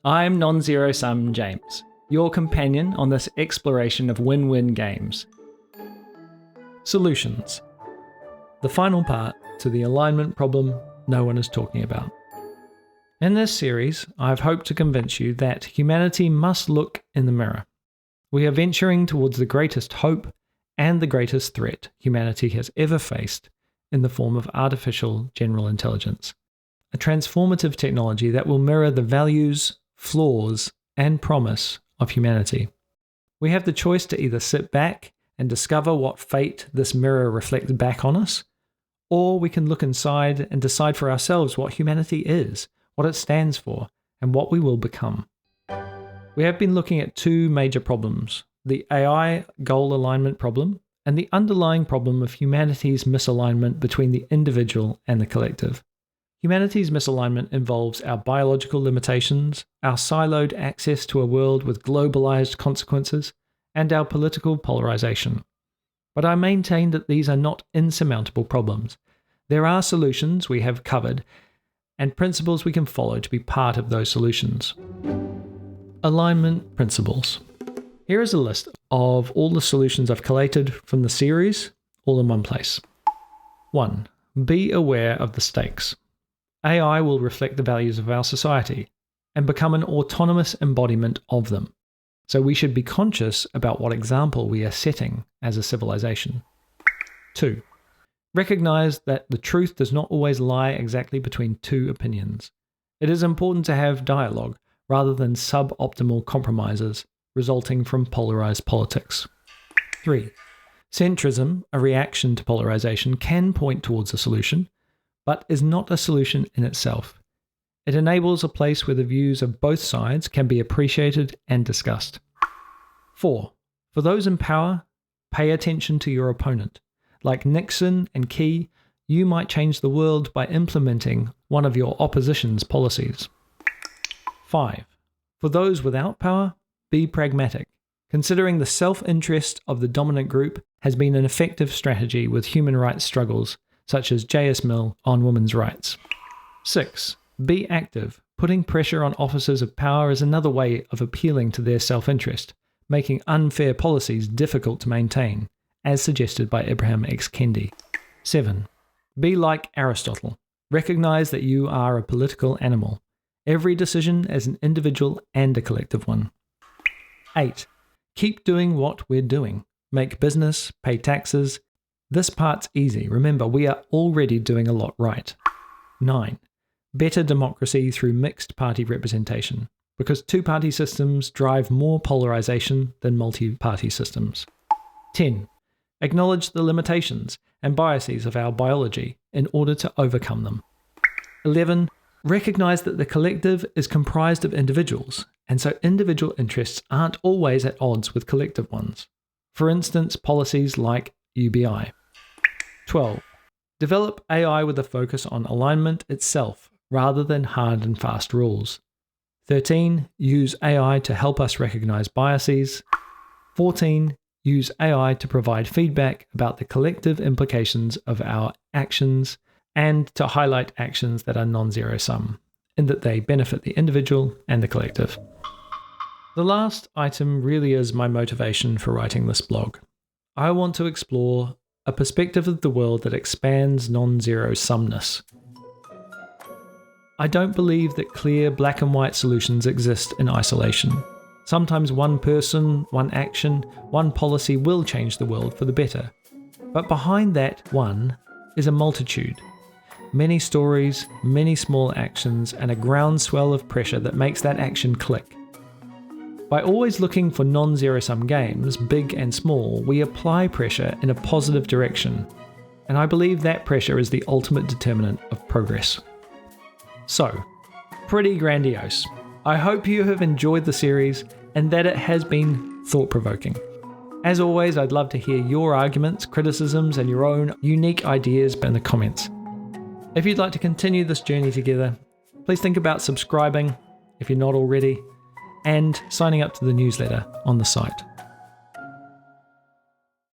I'm Non-Zero Sum James, your companion on this exploration of win-win games. Solutions. The final part to the alignment problem no one is talking about. In this series, I've hoped to convince you that humanity must look in the mirror. We are venturing towards the greatest hope and the greatest threat humanity has ever faced in the form of artificial general intelligence, a transformative technology that will mirror the values, flaws, and promise of humanity. We have the choice to either sit back and discover what fate this mirror reflects back on us, or we can look inside and decide for ourselves what humanity is, what it stands for, and what we will become. We have been looking at two major problems, the AI goal alignment problem and the underlying problem of humanity's misalignment between the individual and the collective. Humanity's misalignment involves our biological limitations, our siloed access to a world with globalized consequences, and our political polarization. But I maintain that these are not insurmountable problems. There are solutions we have covered, and principles we can follow to be part of those solutions. Alignment principles. Here is a list of all the solutions I've collated from the series, all in one place. 1. Be aware of the stakes. AI will reflect the values of our society and become an autonomous embodiment of them. So we should be conscious about what example we are setting as a civilization. 2. Recognize that the truth does not always lie exactly between two opinions. It is important to have dialogue rather than suboptimal compromises resulting from polarized politics. 3. Centrism, a reaction to polarization, can point towards a solution, but is not a solution in itself. It enables a place where the views of both sides can be appreciated and discussed. 4. For those in power, pay attention to your opponent. Like Nixon and Key, you might change the world by implementing one of your opposition's policies. 5. For those without power, be pragmatic. Considering the self-interest of the dominant group has been an effective strategy with human rights struggles, such as J.S. Mill on women's rights. 6. Be active. Putting pressure on officers of power is another way of appealing to their self-interest, making unfair policies difficult to maintain, as suggested by Ibram X. Kendi. 7. Be like Aristotle. Recognize that you are a political animal. Every decision is an individual and a collective one. 8. Keep doing what we're doing. Make business, pay taxes. This part's easy. Remember, we are already doing a lot right. 9. Better democracy through mixed party representation, because two-party systems drive more polarization than multi-party systems. 10. Acknowledge the limitations and biases of our biology in order to overcome them. 11. Recognize that the collective is comprised of individuals, and so individual interests aren't always at odds with collective ones. For instance, policies like UBI. 12. Develop AI with a focus on alignment itself rather than hard and fast rules. 13. Use AI to help us recognize biases. 14. Use AI to provide feedback about the collective implications of our actions and to highlight actions that are non-zero sum, in that they benefit the individual and the collective. The last item really is my motivation for writing this blog. I want to explore a perspective of the world that expands non-zero sumness. I don't believe that clear black and white solutions exist in isolation. Sometimes one person, one action, one policy will change the world for the better. But behind that one is a multitude. Many stories, many small actions, and a groundswell of pressure that makes that action click. By always looking for non-zero-sum games, big and small, we apply pressure in a positive direction, and I believe that pressure is the ultimate determinant of progress. So, pretty grandiose. I hope you have enjoyed the series and that it has been thought-provoking. As always, I'd love to hear your arguments, criticisms, and your own unique ideas in the comments. If you'd like to continue this journey together, please think about subscribing if you're not already, and signing up to the newsletter on the site.